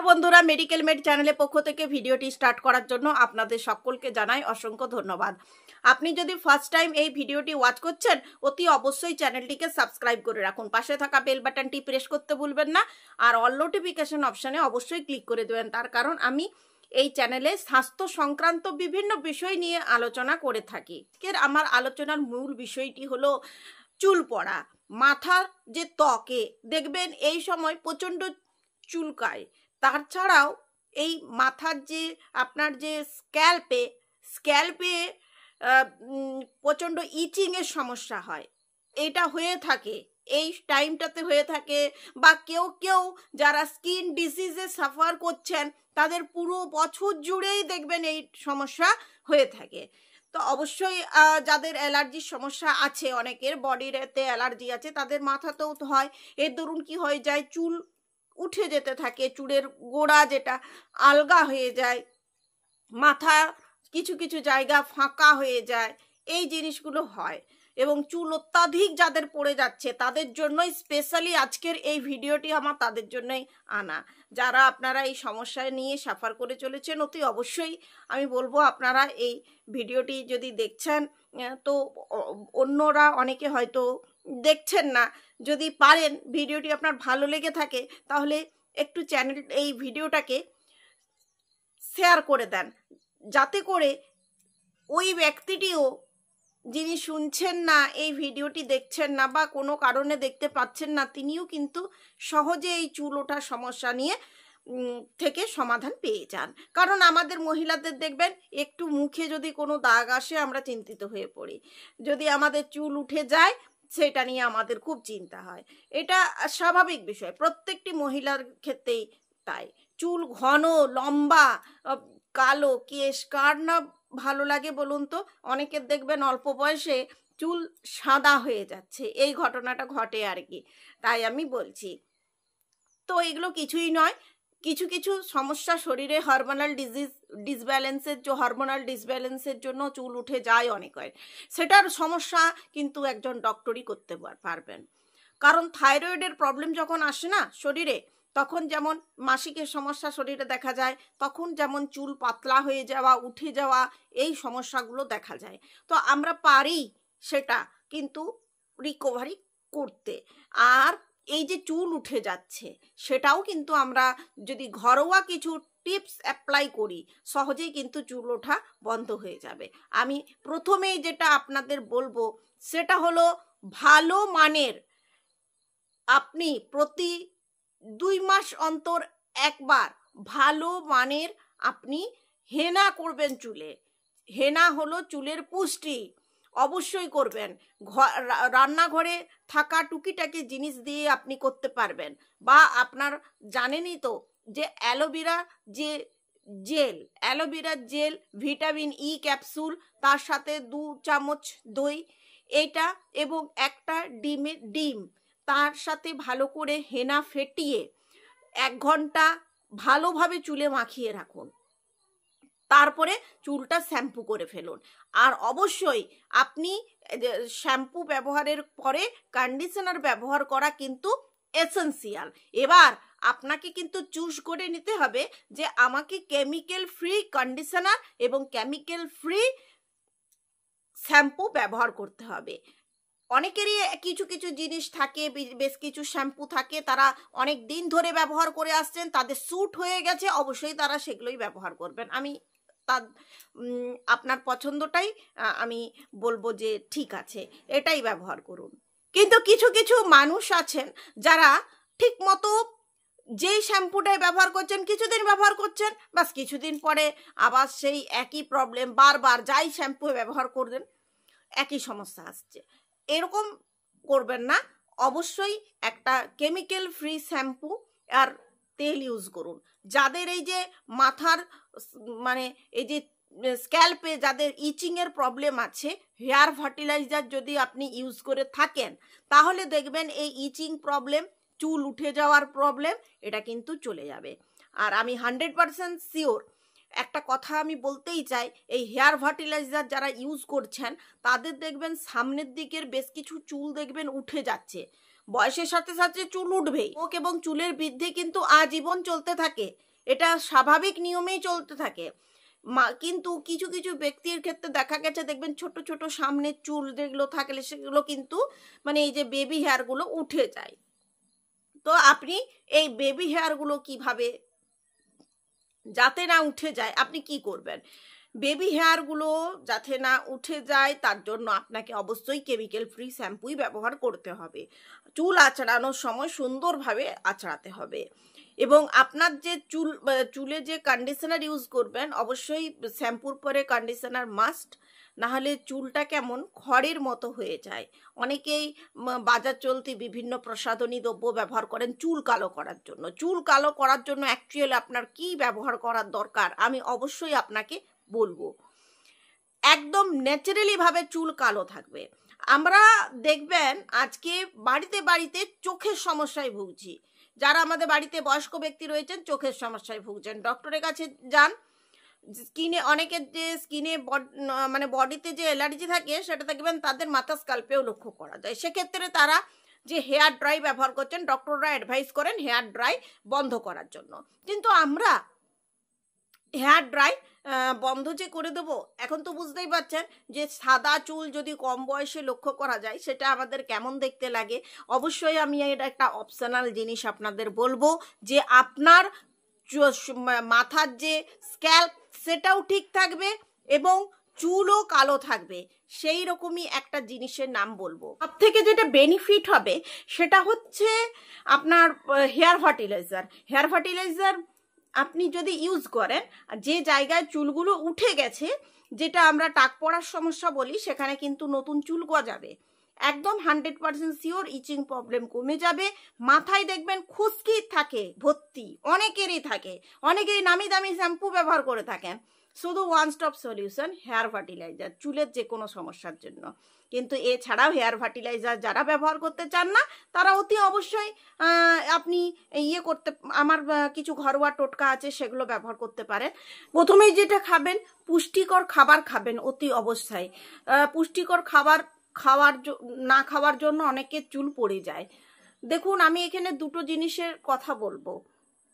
বন্ধুরা, medical made চ্যানেলের পক্ষ থেকে ভিডিওটি স্টার্ট করার জন্য আপনাদের সকলকে জানাই অসংখ্য ধন্যবাদ। আপনি যদি ফার্স্ট টাইম এই ভিডিওটি ওয়াচ করছেন, অতি অবশ্যই চ্যানেলটিকে সাবস্ক্রাইব করে রাখুন। পাশে থাকা বেল বাটনটি প্রেস করতে ভুলবেন না, আর অল নোটিফিকেশন অপশানে অবশ্যই ক্লিক করে দেবেন। তার কারণ আমি এই চ্যানেলে স্বাস্থ্য সংক্রান্ত বিভিন্ন বিষয় নিয়ে আলোচনা করে থাকি। আমার আলোচনার মূল বিষয়টি হলো চুল পড়া। মাথার যে ত্বকে দেখবেন এই সময় প্রচণ্ড চুলকায়। তাছাড়াও এই মাথার যে আপনার যে স্ক্যাল্পে প্রচণ্ড ইচিংয়ের সমস্যা হয়, এটা হয়ে থাকে এই টাইমটাতে হয়ে থাকে। বা কেউ কেউ যারা স্কিন ডিজিজে সাফার করছেন, তাদের পুরো বছর জুড়েই দেখবেন এই সমস্যা হয়ে থাকে। তো অবশ্যই যাদের অ্যালার্জির সমস্যা আছে, অনেকের বডিতে অ্যালার্জি আছে, তাদের মাথাতেও হয়। এর দরুন কি হয়ে যায়, চুল উঠে যেতে থাকে, চুলের গোড়া যেটা আলগা হয়ে যায়, মাথা কিছু কিছু জায়গা ফাঁকা হয়ে যায়, এই জিনিসগুলো হয়। এবং চুল অত্যাধিক যাদের পড়ে যাচ্ছে, তাদের জন্যই স্পেশালি আজকের এই ভিডিওটি আমার তাদের জন্যই আনা। যারা আপনারা এই সমস্যা নিয়ে সাফার করে চলেছেন, অতি অবশ্যই আমি বলবো আপনারা এই ভিডিওটি যদি দেখছেন, তো অন্যরা অনেকে হয়তো দেখছেন না, যদি পারেন ভিডিওটি আপনার ভালো লেগে থাকে তাহলে একটু এই ভিডিওটাকে শেয়ার করে দেন, যাতে করে ওই ব্যক্তিটিও, যিনি শুনছেন না, এই ভিডিওটি দেখছেন না বা কোনো কারণে দেখতে পাচ্ছেন না, তিনিও কিন্তু সহজে এই চুল ওঠার সমস্যা নিয়ে থেকে সমাধান পেয়ে যান। কারণ আমাদের মহিলাদের দেখবেন একটু মুখে যদি কোনো দাগ আসে, আমরা চিন্তিত হয়ে পড়ি। যদি আমাদের চুল উঠে যায়, সেটা নিয়ে আমাদের খুব চিন্তা হয়। এটা স্বাভাবিক বিষয়, প্রত্যেকটি মহিলার ক্ষেত্রেই তাই। চুল ঘন লম্বা কালো কেশ কার না ভালো লাগে বলুন তো? অনেকের দেখবেন অল্প বয়সে চুল সাদা হয়ে যাচ্ছে, এই ঘটনাটা ঘটে আর কি। তাই আমি বলছি, তো এগুলো কিছুই নয়। কিছু কিছু সমস্যা শরীরে হরমোনাল ডিসব্যালেন্সের জন্য চুল উঠে যায় অনেক হয়। সেটার সমস্যা কিন্তু একজন ডক্টরই করতে পারবেন। কারণ থাইরয়েডের প্রবলেম যখন আসে না শরীরে, তখন যেমন মাসিকের সমস্যা শরীরে দেখা যায়, তখন যেমন চুল পাতলা হয়ে যাওয়া, উঠে যাওয়া, এই সমস্যাগুলো দেখা যায়। তো আমরা পারি সেটা কিন্তু রিকভারি করতে। আর এই যে চুল উঠে যাচ্ছে, সেটাও কিন্তু আমরা যদি ঘরোয়া কিছু টিপস অ্যাপ্লাই করি, সহজেই কিন্তু চুল ওঠা বন্ধ হয়ে যাবে। আমি প্রথমেই যেটা আপনাদের বলবো সেটা হলো, ভালো মানের, আপনি প্রতি 2 মাস অন্তর একবার ভালো মানের আপনি হেনা করবেন চুলে। হেনা হলো চুলের পুষ্টি, অবশ্যই করবেন। রান্নাঘরে থাকা টুকিটাকি জিনিস দিয়ে আপনি করতে পারবেন। বা আপনার জানেনই তো যে aloe vera gel, vitamin E capsule, তার সাথে 2 চামচ দই, এইটা এবং একটা ডিম, তার সাথে ভালো করে হেনা ফেটিয়ে 1 ঘন্টা ভালোভাবে চুলে মাখিয়ে রাখুন। তারপরে চুলটা শ্যাম্পু করে ফেলুন। আর অবশ্যই আপনি শ্যাম্পু ব্যবহারের পরে কন্ডিশনার ব্যবহার করা কিন্তু এসেনশিয়াল। এবার আপনাকে কিন্তু চুজ করে নিতে হবে যে আমাকে কেমিক্যাল ফ্রি কন্ডিশনার এবং কেমিক্যাল ফ্রি শ্যাম্পু ব্যবহার করতে হবে। অনেকেরই কিছু কিছু জিনিস থাকে, বেশ কিছু শ্যাম্পু থাকে, তারা অনেক দিন ধরে ব্যবহার করে আসছেন, তাদের স্যুট হয়ে গেছে, অবশ্যই তারা সেগুলোই ব্যবহার করবেন। আমি আপনার পছন্দটাই আমি বলবো যে ঠিক আছে, এটাই ব্যবহার করুন। কিন্তু কিছু কিছু মানুষ আছেন যারা ঠিক মতো যেই শ্যাম্পুটাই ব্যবহার করছেন, কিছুদিন ব্যবহার করছেন, বাস কিছুদিন পরে আবার সেই একই প্রবলেম, বারবার যাই শ্যাম্পু ব্যবহার করবেন একই সমস্যা আসছে। এরকম করবেন না। অবশ্যই একটা কেমিক্যাল ফ্রি শ্যাম্পু আর তেল ইউজ করুন। যাদের এই যে মাথার মানে এই যে স্ক্যাল্পে যাদের ইচিংয়ের প্রবলেম আছে, হেয়ার ফার্টিলাইজার যদি আপনি ইউজ করে থাকেন, তাহলে দেখবেন এই ইচিং প্রবলেম, চুল উঠে যাওয়ার প্রবলেম, এটা কিন্তু চলে যাবে। আর আমি 100% শিওর একটা কথা আমি বলতেই চাই, এই হেয়ার ফার্টিলাইজার যারা ইউজ করছেন, তাদের দেখবেন সামনের দিকের বেশ কিছু চুল দেখবেন উঠে যাচ্ছে। বয়সের সাথে সাথে চুল উঠবেই, এবং চুলের বৃদ্ধি কিন্তু আজীবন চলতে থাকে। এটা স্বাভাবিক নিয়মেই চলতে থাকে। কিন্তু কিছু কিছু ব্যক্তির ক্ষেত্রে দেখা গেছে, দেখবেন ছোট ছোট সামনের চুল যেগুলো থাকলে সেগুলো কিন্তু মানে এই যে বেবি হেয়ারগুলো উঠে যায়। তো আপনি এই বেবি হেয়ারগুলো কিভাবে যাতে না উঠে যায় আপনি কি করবেন? বেবি হেয়ারগুলো যাতে না উঠে যায় তার জন্য আপনাকে অবশ্যই কেমিক্যাল ফ্রি শ্যাম্পুই ব্যবহার করতে হবে। চুল আঁচড়ানোর সময় সুন্দরভাবে আঁচড়াতে হবে এবং আপনার যে চুলে যে কন্ডিশনার ইউজ করবেন অবশ্যই শ্যাম্পুর পরে কন্ডিশনার মাস্ট, নাহলে চুলটা কেমন খড়ের মতো হয়ে যায়। অনেকেই বাজার চলতি বিভিন্ন প্রসাধনী দ্রব্য ব্যবহার করেন চুল কালো করার জন্য। চুল কালো করার জন্য অ্যাকচুয়ালি আপনার কি ব্যবহার করার দরকার আমি অবশ্যই আপনাকে বলবো। একদম ন্যাচারালি ভাবে চুল কালো থাকবে। আমরা দেখবেন আজকে বাড়িতে বাড়িতে চোখের সমস্যায় ভুগছি। যারা আমাদের বাড়িতে বয়স্ক ব্যক্তি রয়েছেন চোখের সমস্যায় ভুগছেন, ডক্টরের কাছে যান। স্কিনে অনেকের যে স্কিনে মানে বডিতে যে অ্যালার্জি থাকে সেটা দেখবেন তাদের মাথা স্কাল্পেও লক্ষ্য করা যায়। সেক্ষেত্রে তারা যে হেয়ার ড্রাই ব্যবহার করছেন, ডক্টররা অ্যাডভাইস করেন হেয়ার ড্রাই বন্ধ করার জন্য। কিন্তু আমরা হেয়ার ড্রাই বন্ধ যে করে দেবো, এখন তো বুঝতেই পারছেন যে সাদা চুল যদি কম বয়সে লক্ষ্য করা যায় সেটা আমাদের কেমন দেখতে লাগে। অবশ্যই আমি এটা একটা অপশনাল জিনিস আপনাদের বলবো যে আপনার মাথার যে স্ক্যাল্প সেটাও ঠিক থাকবে এবং চুলও কালো থাকবে, সেই রকমই একটা জিনিসের নাম বলবো। সব থেকে যেটা বেনিফিট হবে সেটা হচ্ছে আপনার হেয়ার ফার্টিলাইজার। হেয়ার ফার্টিলাইজার আপনি যদি ইউজ করেন, যে জায়গায় চুলগুলো উঠে গেছে, যেটা আমরা টাক পড়ার সমস্যা বলি, সেখানে কিন্তু নতুন চুল গজাবে। একদম 100% শিওর ইচিং প্রবলেম কমে যাবে। মাথায় দেখবেন খুশকি থাকে ভর্তি, অনেকেরই থাকে, অনেকেই নামি দামি শ্যাম্পু ব্যবহার করে থাকেন। শুধু one stop solution hair fertiliser চুলের যে কোনো সমস্যার জন্য। কিন্তু এছাড়াও হেয়ার ফার্টিলাইজার যারা ব্যবহার করতে চান না তারা অতি অবশ্যই আপনি করতে, আমার কিছু ঘরোয়া টোটকা আছে সেগুলো ব্যবহার করতে পারেন। প্রথমেই যেটা খাবেন, পুষ্টিকর খাবার খাবেন অতি অবশ্যই। পুষ্টিকর খাবার না খাওয়ার জন্য অনেকের চুল পড়ে যায়। দেখুন আমি এখানে দুটো জিনিসের কথা বলবো।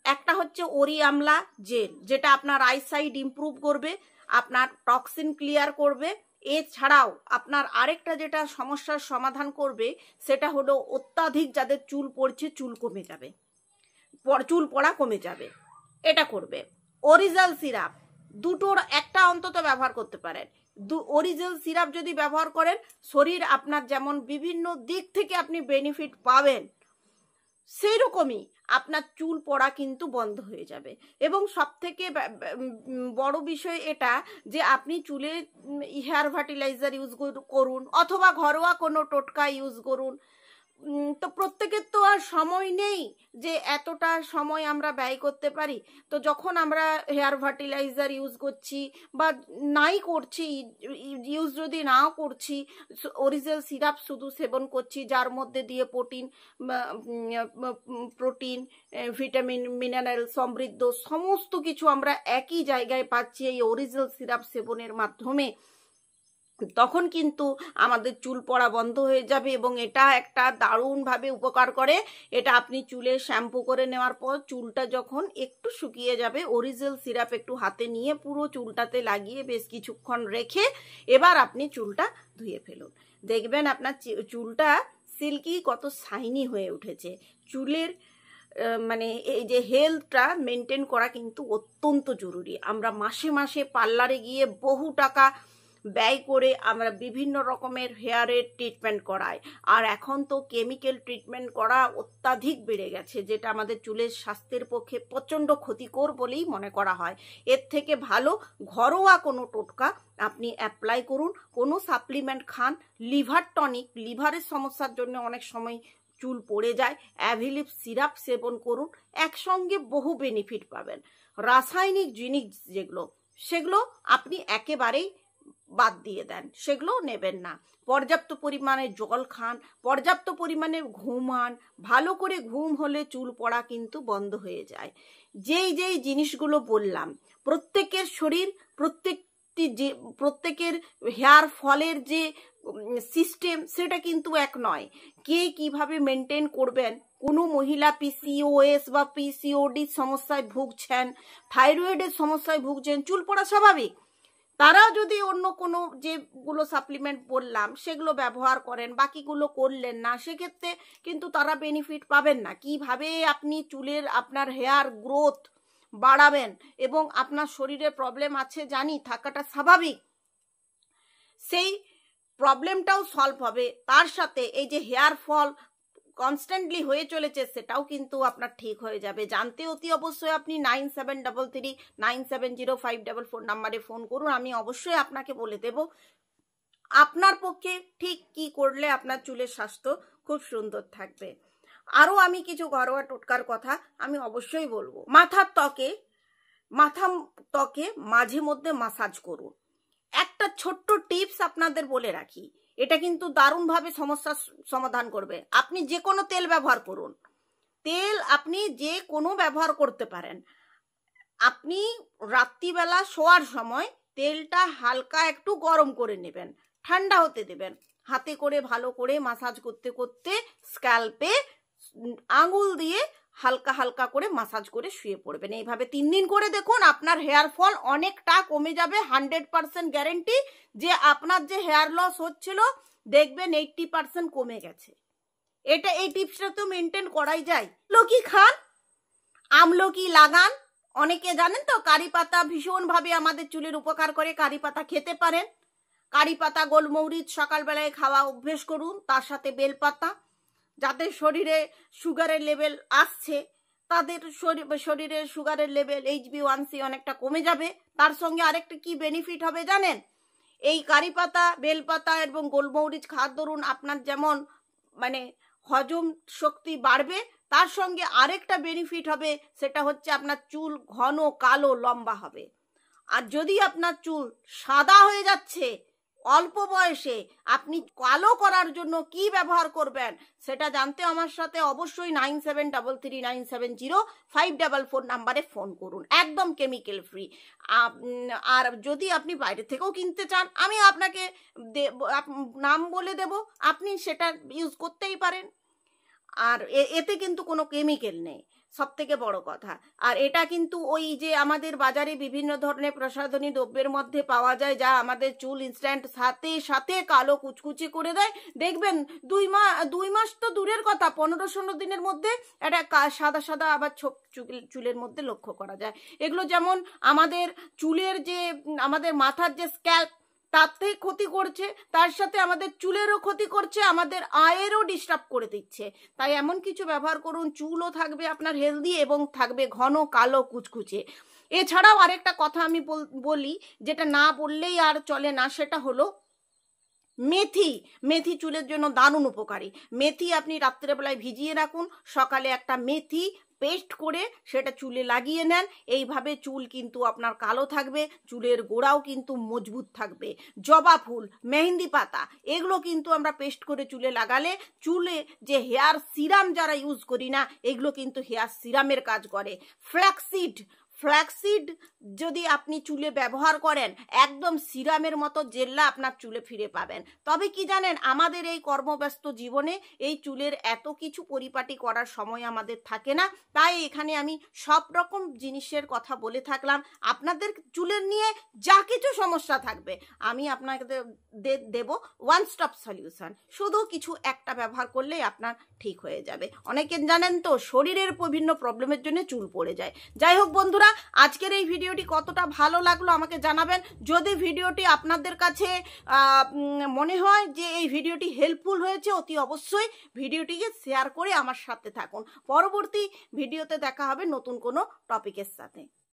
একটা হচ্ছে ওরি আমলা জেল, যেটা আপনার আইসাইট ইমপ্রুভ করবে, আপনার টক্সিন ক্লিয়ার করবে। এছাড়াও আপনার আরেকটা যেটা সমস্যার সমাধান করবে সেটা হলো অত্যাধিক যাদের চুল পড়ছে চুল কমে যাবে, চুল পড়া কমে যাবে, এটা করবে। অরিজিনাল সিরাপ দুটোর একটা অন্তত ব্যবহার করতে পারেন। অরিজিনাল সিরাপ যদি ব্যবহার করেন শরীর আপনার যেমন বিভিন্ন দিক থেকে আপনি বেনিফিট পাবেন, সেই রকমই আপনার চুল পড়া কিন্তু বন্ধ হয়ে যাবে। এবং সব থেকে বড় বিষয় এটা যে আপনি চুলে হেয়ার ফার্টিলাইজার ইউজ করুন অথবা ঘরোয়া কোনো টোটকা ইউজ করুন। তো প্রত্যেকের তো আর সময় নেই যে এতটা সময় আমরা ব্যয় করতে পারি। তো যখন আমরা হেয়ার ফার্টিলাইজার ইউজ করছি বা নাই করছি, ইউজ যদি নাও করছি, অরিজিনাল সিরাপ শুধু সেবন করছি যার মধ্যে দিয়ে প্রোটিন ভিটামিন মিনারেল সমৃদ্ধ সমস্ত কিছু আমরা একই জায়গায় পাচ্ছি এই অরিজিনাল সিরাপ সেবনের মাধ্যমে, তখন কিন্তু আমাদের চুল পড়া বন্ধ হয়ে যাবে। এবং এটা একটা দারুণভাবে উপকার করে। এটা আপনি চুলে শ্যাম্পু করে নেওয়ার পর চুলটা যখন একটু শুকিয়ে যাবে, অরিজিনাল সিরাপ একটু হাতে নিয়ে পুরো চুলটাতে লাগিয়ে বেশ কিছুক্ষণ রেখে এবার আপনি চুলটা ধুয়ে ফেলুন, দেখবেন আপনার চুলটা সিল্কি কত শাইনি হয়ে উঠেছে। চুলের মানে এই যে হেলথটা মেনটেন করা কিন্তু অত্যন্ত জরুরি। আমরা মাসে মাসে পার্লারে গিয়ে বহু টাকা ব্যয় করে আমরা বিভিন্ন রকমের হেয়ারের ট্রিটমেন্ট করাই, আর এখন তো কেমিক্যাল ট্রিটমেন্ট করা অত্যাধিক বেড়ে গেছে, যেটা আমাদের চুলের স্বাস্থ্যের পক্ষে প্রচণ্ড ক্ষতিকর বলেই মনে করা হয়। এর থেকে ভালো ঘরোয়া কোনো টোটকা আপনি অ্যাপ্লাই করুন, কোনো সাপ্লিমেন্ট খান, লিভার টনিক, লিভারের সমস্যার জন্য অনেক সময় চুল পড়ে যায়, অ্যাভিলিপ সিরাপ সেবন করুন, একসঙ্গে বহু বেনিফিট পাবেন। রাসায়নিক জিনিস যেগুলো সেগুলো আপনি একেবারেই বাদ দিয়ে দেন, সেগুলো নেবেন না। পর্যাপ্ত পরিমাণে জল খান, পর্যাপ্ত পরিমাণে ঘুমান, ভালো করে ঘুম হলে চুল পড়া কিন্তু বন্ধ হয়ে যায়। যেই যেই জিনিসগুলো বললাম, প্রত্যেকের শরীর প্রত্যেকের হেয়ার ফলের যে সিস্টেম সেটা কিন্তু এক নয়। কে কিভাবে মেনটেন করবেন কোনো মহিলা পিসিওএস বা পিসিওডি সমস্যায় ভুগছেন, থাইরয়েডের সমস্যায় ভুগছেন, চুল পড়া স্বাভাবিক, তারা যদি অন্য কোনো যেগুলো সাপ্লিমেন্ট বললাম সেগুলো ব্যবহার করেন, বাকিগুলো করলেন না, সেক্ষেত্রে কিন্তু তারা বেনিফিট পাবেন না। কিভাবে আপনি চুলের আপনার হেয়ার গ্রোথ বাড়াবেন, এবং আপনার শরীরে প্রবলেম আছে জানি, থাকাটা স্বাভাবিক, সেই প্রবলেমটাও সলভ হবে, তার সাথে এই যে হেয়ার ফল কনস্ট্যান্টলি হয়ে চলেছে সেটাও কিন্তু আপনার ঠিক হয়ে যাবে। জানতে অতি অবশ্যই আপনি 9733970544 নাম্বারে ফোন করুন, আমি অবশ্যই আপনাকে বলে দেব আপনার পক্ষে ঠিক কি করলে আপনার চুলের স্বাস্থ্য খুব সুন্দর থাকবে। আরও আমি কিছু ঘরোয়া টোটকার কথা আমি অবশ্যই বলবো। মাথার ত্বকে মাঝে মধ্যে মাসাজ করুন। একটা ছোট্ট টিপস আপনাদের বলে রাখি, এটা কিন্তু দারুণভাবে সমস্যার সমাধান করবে। আপনি যে কোনো তেল ব্যবহার করুন, তেল আপনি যে কোনো ব্যবহার করতে পারেন, আপনি রাত্রিবেলা শোয়ার সময় তেলটা হালকা একটু গরম করে নেবেন, ঠান্ডা হতে দেবেন, হাতে করে ভালো করে মাসাজ করতে করতে স্ক্যাল্পে আঙুল দিয়ে হালকা হালকা করে মাসাজ করে শুয়ে পড়বেন। এইভাবে 3 দিন করে দেখুন, আপনার হেয়ার ফল অনেকটা কমে যাবে। 100% গ্যারেন্টি যে আপনার যে হেয়ার লস হচ্ছিল দেখবেন 80% কমে গেছে। এই টিপসটা তো মেনটেন করাই যায়। আমলকি খান, আমলকি লাগান। অনেকে জানেন তো কারি পাতা ভীষণভাবে আমাদের চুলের উপকার করে, কারি পাতা খেতে পারেন। কারি পাতা গোলমরিচ সকালবেলায় খাওয়া অভ্যেস করুন, তার সাথে বেলপাতা। যাদের শরীরে সুগারের লেভেল আসছে তাদের শরীরে সুগারের লেভেল HB1C অনেকটা কমে যাবে। তার সঙ্গে আরেকটা কি বেনিফিট হবে জানেন, এই কারি পাতা, বেলপাতা এবং গোলমরিচ খাওয়ার দরুন আপনার যেমন মানে হজম শক্তি বাড়বে, তার সঙ্গে আরেকটা বেনিফিট হবে, সেটা হচ্ছে আপনার চুল ঘন কালো লম্বা হবে। আর যদি আপনার চুল সাদা হয়ে যাচ্ছে অল্প বয়সে, আপনি কালো করার জন্য কি ব্যবহার করবেন সেটা জানতে আমার সাথে অবশ্যই 9733970544 নাম্বারে ফোন করুন, একদম কেমিক্যাল ফ্রি। আর যদি আপনি বাইরে থেকেও কিনতে চান আমি আপনাকে নাম বলে দেব, আপনি সেটা ইউজ করতেই পারেন। আর এতে কিন্তু কোনো কেমিক্যাল নেই, সব থেকে বড় কথা। আর এটা কিন্তু ওই যে আমাদের বাজারে বিভিন্ন ধরনের প্রসাধনী দ্রব্যের মধ্যে পাওয়া যায়, যা আমাদের চুল ইনস্ট্যান্ট সাথে সাথে কালো কুচকুচি করে দেয়। দেখবেন 2 মাস তো দূরের কথা, 15-16 দিনের মধ্যে এটা সাদা সাদা আবার চুলের মধ্যে লক্ষ্য করা যায়। এগুলো যেমন আমাদের চুলের যে আমাদের মাথার যে স্ক্যাল্প তাতে ক্ষতি করছে, তার সাথে আমাদের চুলেরও ক্ষতি করছে, আমাদের আয়েরও ডিস্টার্ব করে দিচ্ছে। তাই এমন কিছু ব্যবহার করুন, চুলও থাকবে আপনার হেলদি এবং থাকবে ঘন কালো কুচকুচে। এছাড়াও আরেকটা কথা আমি বলি, যেটা না বললেই আর চলে না, সেটা হলো মেথি চুলের জন্য দারুণ উপকারী। মেথি আপনি রাত্রেবেলায় ভিজিয়ে রাখুন, সকালে একটা মেথি পেস্ট করে সেটা চুলে লাগিয়ে নেন। এইভাবে চুল কিন্তু আপনার কালো থাকবে, চুলের গোড়াও কিন্তু মজবুত থাকবে। জবা ফুল, মেহেন্দি পাতা, এগুলো কিন্তু আমরা পেস্ট করে চুলে লাগালে, চুলে যে হেয়ার সিরাম যারা ইউজ করি না, এগুলো কিন্তু হেয়ার সিরামের কাজ করে। ফ্ল্যাক্সিড যদি আপনি চুলে ব্যবহার করেন, একদম সিরামের মতো জেল্লা আপনার চুলে ফিরে পাবেন। তবে কি জানেন, আমাদের এই কর্মব্যস্ত জীবনে এই চুলের এত কিছু পরিপাটি করার সময় আমাদের থাকে না, তাই এখানে আমি সব রকম জিনিসের কথা বলে থাকলাম। আপনাদের চুলের নিয়ে যা কিছু সমস্যা থাকবে আমি আপনাকে দেব ওয়ান স্টপ সলিউশন। শুধু কিছু একটা ব্যবহার করলেই আপনার ঠিক হয়ে যাবে। অনেকে জানেন তো শরীরের বিভিন্ন প্রবলেমের জন্য চুল পড়ে যায়। যাই হোক বন্ধুরা, আজকের এই ভিডিওটি কতটা ভালো লাগলো আমাকে জানাবেন। যদি ভিডিওটি আপনাদের কাছে মনে হয় যে এই ভিডিওটি হেল্পফুল হয়েছে, অতি অবশ্যই ভিডিওটিকে শেয়ার করে আমার সাথে থাকুন। পরবর্তী ভিডিওতে দেখা হবে নতুন কোনো টপিকের সাথে।